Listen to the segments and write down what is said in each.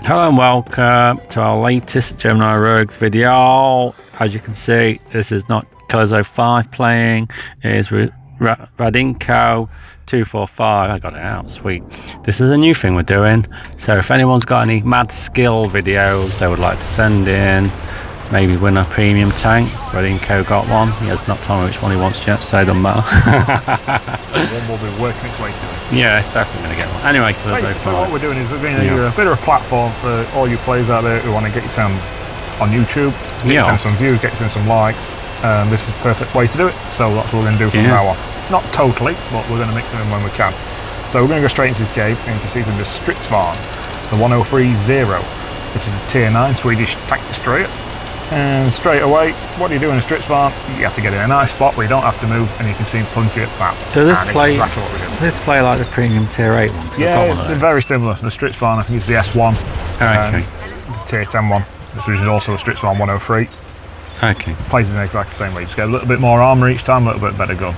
Hello and welcome to our latest Gemini Rogues video. As you can see, this is not Kozo 5 playing, it is Radinko 245. I got it out, sweet. This is a new thing we're doing, so if anyone's got any mad skill videos they would like to send in, maybe win a premium tank. Radinko got one, he has not told me which one he wants yet, so it doesn't matter. One will be working its way to it. Yeah, it's definitely going to get one. Anyway, basically what we're doing is we're going to do a bit of a platform for all you players out there who want to get you some on YouTube, get you some views, get you some likes, and this is the perfect way to do it. So that's what we're going to do from now on. Not totally, but we're going to mix it in when we can. So we're going to go straight into this game, and you can see from the Stridsvagn, the 1030, which is a tier 9 Swedish tank destroyer. And straight away, what do you do in a Stridsvagn? You have to get in a nice spot where you don't have to move, and you can see plenty of map. Does this play exactly what we're doing? This play like the premium tier 8 one? Yeah, they're very similar. The Stridsvagn, I think it's the S1, the tier 10 one, which is also a Stridsvagn 103. Okay. Plays in the exact same way. You just get a little bit more armour each time, a little bit better gun.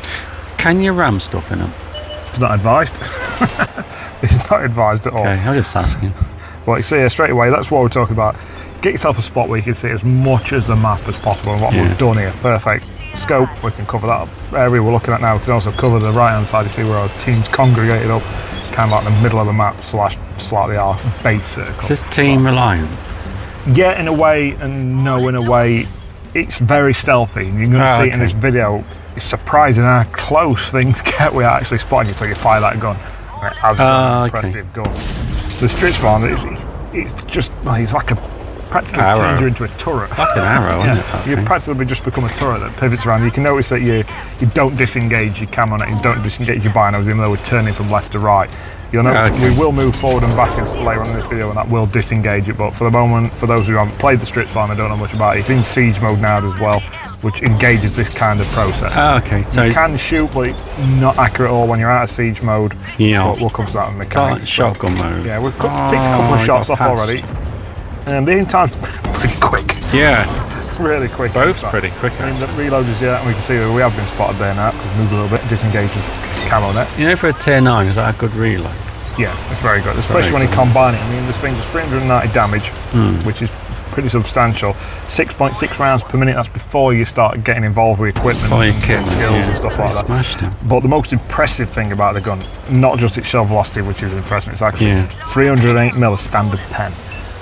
Can you ram stuff in them? It's not advised. It's not advised at all. Okay, I'm just asking. Well, you see here straight away, that's what we're talking about. Get yourself a spot where you can see as much as the map as possible, and what we've done here, perfect scope, we can cover that area we're looking at now. We can also cover the right hand side, you see where our team's congregated up, kind of like the middle of the map slash slightly our base circle. Is this team reliant? Yeah, in a way, and no, in a way. It's very stealthy, and you're going to see it in this video. It's surprising how close things get without actually spotting you until you fire that gun. And it has an impressive gun. The Stridsvagn, it's just, it's like a practically turns you into a turret. Like an arrow, isn't it? You practically just become a turret that pivots around. You can notice that you don't disengage your cam on it, you don't disengage your binos, even though we're turning from left to right. You'll notice we will move forward and back later on in this video, and that will disengage it. But for the moment, for those who haven't played the Stridsvagn and don't know much about it, it's in siege mode now as well, which engages this kind of process. So you can shoot, but it's not accurate at all when you're out of siege mode. But we'll come to that in the mechanics. Shotgun mode. Yeah, we've picked a couple of shots off already. And the aim time's pretty quick. Yeah. It's really quick. Both pretty quick. I mean, the reload is and we can see we have been spotted there now. We've moved a little bit, disengaged with camo net. You know, for a tier 9, is that a good reload? Yeah, it's very good, especially when you combine it. I mean, this thing does 390 damage, which is pretty substantial. 6.6 rounds per minute, that's before you start getting involved with equipment and skills and stuff like that. Smashed him. But the most impressive thing about the gun, not just its shell velocity, which is impressive, it's actually 308mm standard pen.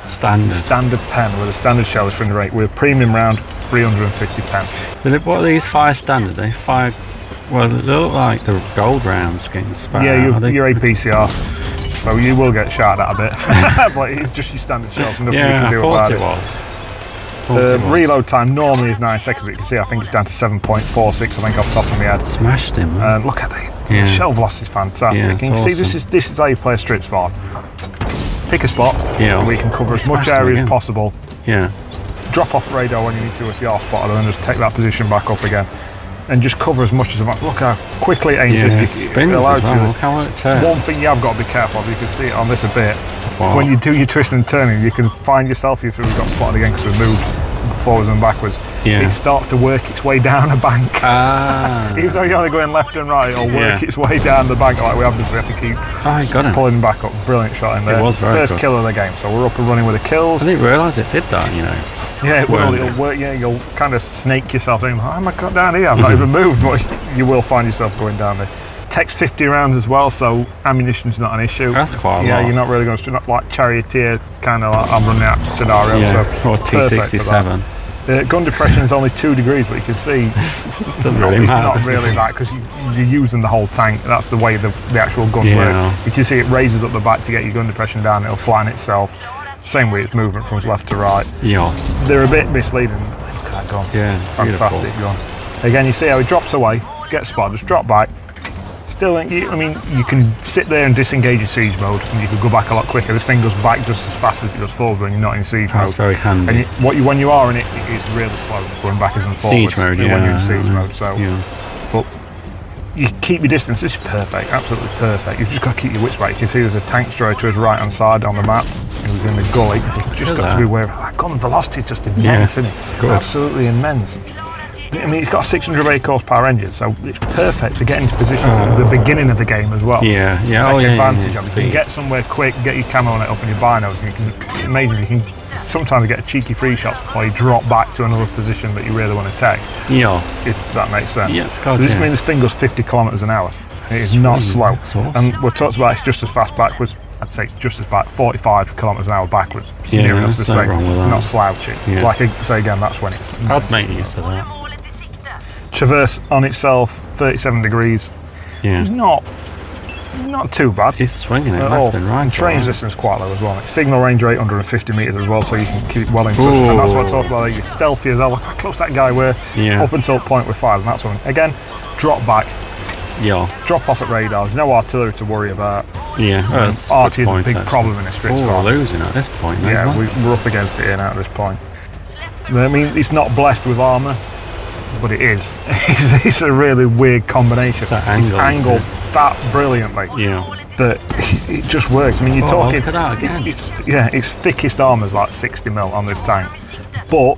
Standard pen with a standard shell is 308. With a premium round, 350 pen. What are these fire standard? They fire, well, they look like the gold rounds getting spat out. Yeah, you're APCR, so you will get shot at a bit. But it's just your standard shells, and nothing you can do about it. The reload time normally is 9 seconds, but you can see I think it's down to 7.46, I think off the top of my head. Smashed him. And look at the shell velocity is fantastic. You can see this is how you play a Stridsvagn. Pick a spot where we can cover as much area as possible. Drop off the radar when you need to if you are spotted, and then just take that position back up again. And just cover as much as possible. Look how quickly it aims. Spins as well. Look how it turns. One thing you have got to be careful of, you can see it on this a bit. When you do your twist and turning, you can find yourself, if we've got spotted again because we've moved forwards and backwards, it starts to work its way down a bank. Even though you're only going left and right, it'll work its way down the bank like we have to. We have to keep pulling back up. Brilliant shot in there. It was very First kill of the game, so we're up and running with the kills. I didn't realise it did that, you know. Yeah, it will. It'll work. Yeah, you'll kind of snake yourself in. Oh my god, down here! I've not even moved, but you will find yourself going down there. Takes 50 rounds as well, so ammunition's not an issue. That's quite a lot. Yeah, you're not really going to not like charioteer kind of like I'm running out scenario. Yeah, or T67. Gun depression is only 2 degrees, but you can see it's not really that because you're using the whole tank. That's the way the actual gun works. You can see it raises up the back to get your gun depression down. It'll flatten itself. Same way it's movement from left to right. They're a bit misleading. Look at that gun. Fantastic gun. Again, you see how it drops away, gets spotted, just drop back. Still, I mean, you can sit there and disengage in siege mode, and you can go back a lot quicker. This thing goes back just as fast as it goes forward when you're not in siege mode. That's very handy. And when you are in it, it is really slow going backwards and forwards. Siege mode, when you're in siege mode. So, but you keep your distance. This is perfect, absolutely perfect. You've just got to keep your wits back. You can see there's a tank destroyer to his right hand side on the map. He was in the gully. You've just got to be aware of that gun velocity is just immense, isn't it? Absolutely immense. I mean, it's got a 600 horsepower engine, so it's perfect to get into position at the beginning of the game as well. Yeah. Take advantage of it. You can get somewhere quick, get your camo on it up in your binos, and it's amazing. You can sometimes get a cheeky free shots before you drop back to another position that you really want to take. Yeah. If that makes sense. Yeah. God, I mean, this thing goes 50 kilometres an hour. It is not slow. Awesome. And we're talked about it's just as fast backwards. I'd say it's just as bad, 45 kilometres an hour backwards. Yeah, that's the same. wrong with It's that. not slouchy. Yeah. Like I say again, that's when it's. I'd make use of that. Traverse on itself, 37 degrees. Yeah. It's not too bad. He's swinging it at left all. and right. Train resistance quite low as well. It's signal range 850 metres as well, so you can keep well in touch. And that's what I talked about. You're stealthy as well. Look how close that guy were up until the point with fire. And that's when again, drop back. Yeah. Drop off at radar. There's no artillery to worry about. Yeah. Arty is a big problem in a Stridsvagn. Oh, we're losing at this point. Yeah, we're up against it here now at this point. I mean, it's not blessed with armour, but it is. It's a really weird combination. It's angled that brilliantly. Yeah. That it just works. I mean, you're talking. Look at that again. Its thickest armour's like 60mm on this tank, but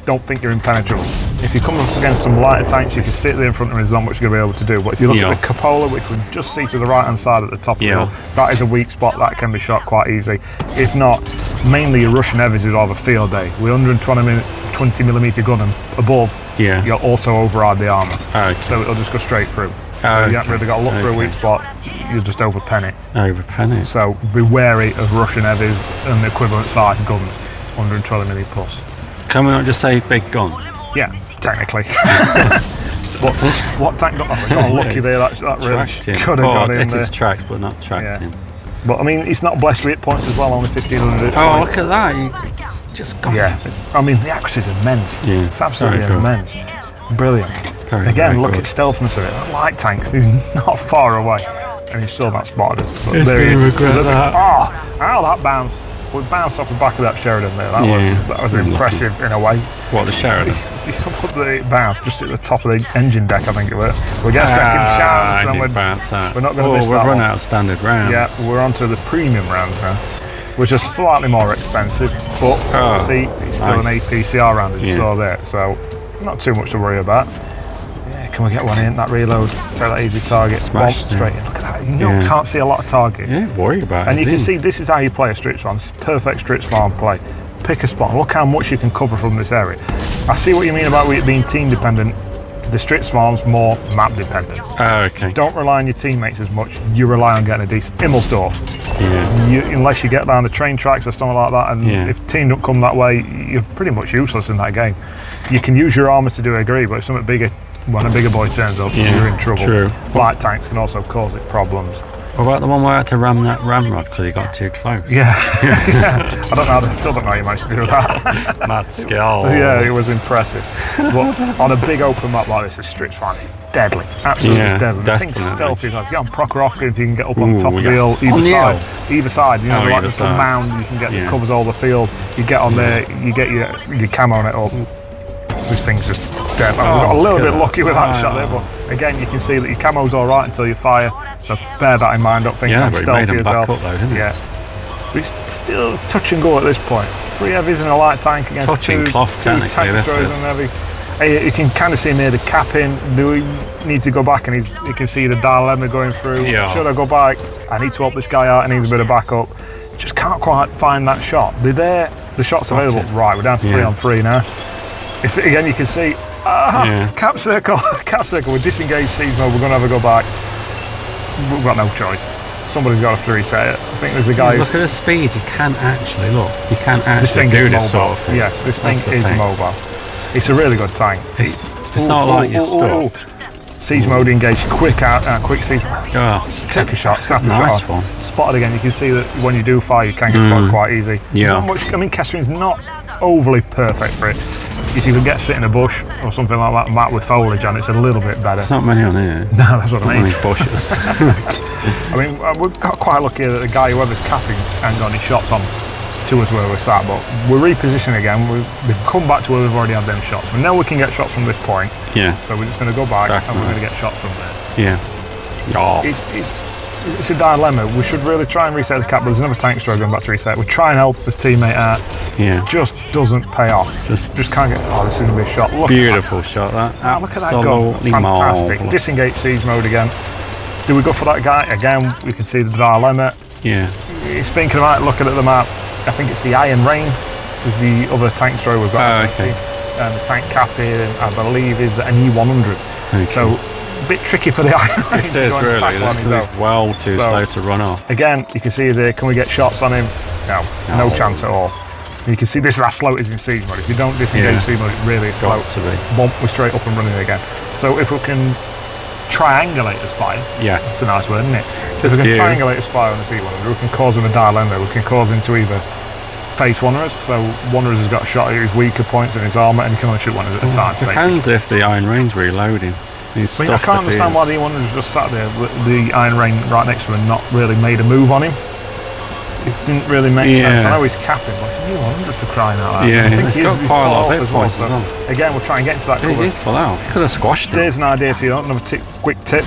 don't think you're impenetrable. If you come up against some lighter tanks, you can sit there in front of them, there's not much you're going to be able to do. But if you look at the cupola, which we can just see to the right-hand side at the top of the hill, that is a weak spot, that can be shot quite easy. If not, mainly your Russian heavies will have a field day. With 120mm gun and above, you'll also override the armour. So it'll just go straight through. So you haven't really got to look for a weak spot, you'll just overpen it. So be wary of Russian heavies and the equivalent size guns, 120mm plus. Can we not just say big guns? Yeah, technically. what tank got that? We got unlucky there. That really could have got in there. It is tracked, but not tracking. But I mean, it's not blessed with hit points as well. Only 1500. Oh, look at that! It's just gone. Yeah, I mean the accuracy is immense. Yeah, it's absolutely immense. Brilliant. Again, look at stealthness of it. That light tanks, he's not far away, and he's still not spotted us. But there he is. Regret that. Oh, how that bounced! We bounced off the back of that Sheridan there. That was impressive in a way. What, the Sheridan? You can put the bounce just at the top of the engine deck, I think it was. We'll get a second chance. And we're not going to miss that. We've run out of standard rounds. Yeah, we're on to the premium rounds now, which are slightly more expensive, but see, it's still an APCR round as you saw there, so not too much to worry about. Can we get one in? That reload, take that easy target, smash straight in. Look at that, you can't see a lot of target. Yeah, worry about it. And you can see this is how you play a Stridsvagn. It's perfect Stridsvagn play. Pick a spot, look how much you can cover from this area. I see what you mean about it being team dependent. The Stridsvagn's more map dependent. Don't rely on your teammates as much, you rely on getting a decent Immelsdorf. Unless you get down the train tracks or something like that, and if team don't come that way, you're pretty much useless in that game. You can use your armour to do a degree, but if something bigger, when a bigger boy turns up, you're in trouble. Light tanks can also cause it problems. What about the one where I had to ram that ramrod because he got too close? Yeah. I still don't know how you managed to do that. Mad skill. Yeah, it was impressive. But on a big open map like this, a Stridsvagn is deadly. Absolutely deadly. The thing's stealthy. Like, get on Prokhorovka if you can get up on top of the hill, either side. You know, like the mound you can get that covers all the field. You get on there, you get your camo on it up. This thing's just dead. We got a little bit lucky with that shot there, but again, you can see that your camo's all right until you fire. So bear that in mind. Don't think I'm stealthy as well. But it's still touch and go at this point. 3 heavies and a light tank against touching two cloth tank destroyers and heavy. You can kind of see him here, the cap in. Do he needs to go back? And you can see the dilemma going through. Should I go back? I need to help this guy out. I need a bit of backup. Just can't quite find that shot. They're there. The shot's available. Right, we're down to 3 on 3 now. If again you can see, cap circle, we're disengaged siege mode, we're going to have a go back. We've got no choice. Somebody's got to reset it. I think there's a guy look at the speed, you can actually do this sort of thing. Yeah, this thing is mobile. It's a really good tank. It's not like your stuff. Siege mode engaged, quick siege. Take a shot, snap a shot. One. Spotted again, you can see that when you do fire you can get spotted quite easy. Not much, I mean Kestring's not overly perfect for it. If you can get sit in a bush or something like that, mat with foliage on, it's a little bit better. There's not many on here. No, that's what I mean. Many bushes. I mean, we've got quite lucky that the guy, whoever's capping, ain't got any shots on to us where we're sat, but we're repositioning again. We've come back to where we've already had them shots. We know we can get shots from this point. So we're just going to go back and we're going to get shots from there. it's a dilemma. We should really try and reset the cap, but there's another tank Strv going back to reset. We try and help his teammate out. Yeah. Just doesn't pay off. Just can't get. Oh, this is gonna be a shot. Look Beautiful shot that. Oh, look at that gun. Fantastic. Marvelous. Disengage siege mode again. Do we go for that guy again? We can see the dilemma. Yeah. He's thinking about looking at the map. I think it's the Iron Rain is the other tank Strv we've got. Oh, okay. And the tank captain, I believe, is an E100. Okay. So a bit tricky for the Iron Rain. It is really. It's well too slow to run off. Again, you can see there. Can we get shots on him? No chance at all. You can see this is how slow it is in siege mode. If you don't disengage siege mode, it really is slow. To be. Bump, we're straight up and running again. So if we can triangulate his fire, yes, it's a nice word, isn't it? If we can triangulate his fire on the C100, we can cause him a dilemma. We can cause him to either face Wanderers, so Wanderers has got a shot at his weaker points in his armour, and he can only shoot Wanderers at a time. Depends if the Iron Rain's reloading. I can't understand why the E100's just sat there with the Iron Rain right next to him and not really made a move on him. It didn't really make sense. I know he's capping, but it's E100 for crying out loud. Yeah, he's got quite a lot of hit points as well. Again, we'll try and get into that cover. He is full out. He could have squashed him. There's an idea for you. Another quick tip.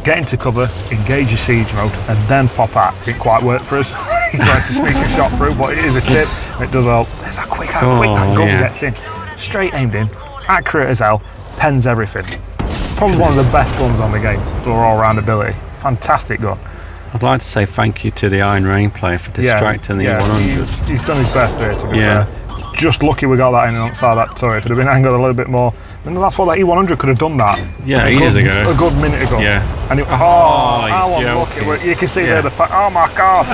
Get into cover, engage your siege mode, and then pop out. It didn't quite work for us. He tried to sneak a shot through, but it is a tip. It does help. There's that quick that gun gets in. Straight aimed in, accurate as hell, pens everything. Probably one of the best guns on the game for all-round ability. Fantastic gun. I'd like to say thank you to the Iron Rain player for distracting the E100. He's done his best there, to be fair. Just lucky we got that in outside that turret. If it had been angled a little bit more, then that's what that E100 could have done that. Yeah, ages ago. A good minute ago. Yeah. And how unlucky. You can see there the oh my god.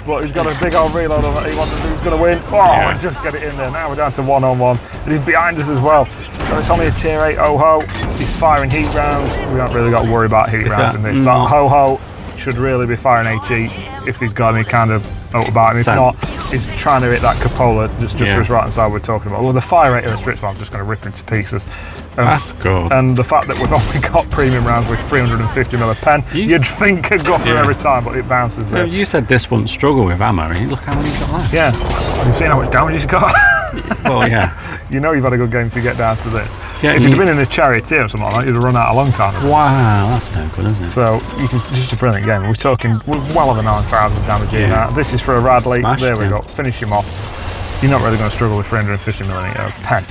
But he's got a big old reload on that E100. He's going to win. And just get it in there. Now we're down to 1-on-1. And he's behind us as well. So it's only a tier 8 Ho-Ho. He's firing heat rounds. We haven't really got to worry about heat rounds in this. That Ho-Ho should really be firing HE if he's got any kind of out about him. If not, he's trying to hit that cupola just for his right hand side we're talking about. Well, the fire rate of the Stridsvagn is just going to rip him to pieces. That's good. And the fact that we've only got premium rounds with 350mm a pen, you'd think it'd go through every time, but it bounces there. You said this wouldn't struggle with ammo. Look how many he's got left. Yeah. Have you seen how much damage he's got? Well, yeah. You know you've had a good game if you get down to this. Yeah, if you'd been in a charioteer or something like that, you'd have run out a long time. Wow, that's no good, isn't it? So, just a brilliant game. We're talking well over 9,000 damage here now. This is for a Radley. There we go. Finish him off. You're not really going to struggle with 350mm pen.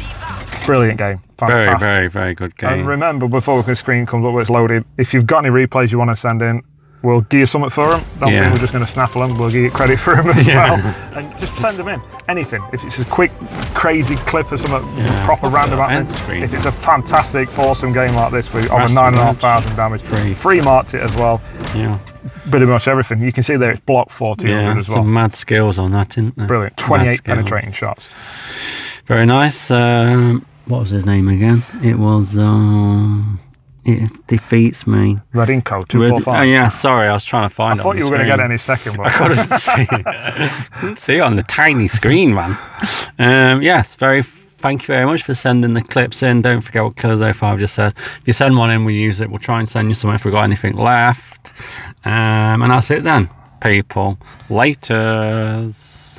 Brilliant game. Fantastic. Very, very good game. And remember, before the screen comes up where it's loaded, if you've got any replays you want to send in, we'll give you something for them. Don't think we're just going to snaffle them. We'll give you credit for them as well. And just send them in. Anything. If it's a quick, crazy clip or something proper random happening. If it's a fantastic, awesome game like this with over 9,500 damage. Free marked it as well. Yeah. Pretty much everything. You can see there it's block 4,200 as well. Some mad skills on that, isn't there? Brilliant. 28 penetrating shots. Very nice. What was his name again? It was... it defeats me. Radinko 245. Yeah, sorry, I was trying to find it. I thought you were going to get it any second. But I couldn't see it. Couldn't see it on the tiny screen, man. Yes, thank you very much for sending the clips in. Don't forget what Killers05 just said. If you send one in, we use it. We'll try and send you some if we've got anything left. And that's it then, people. Laters.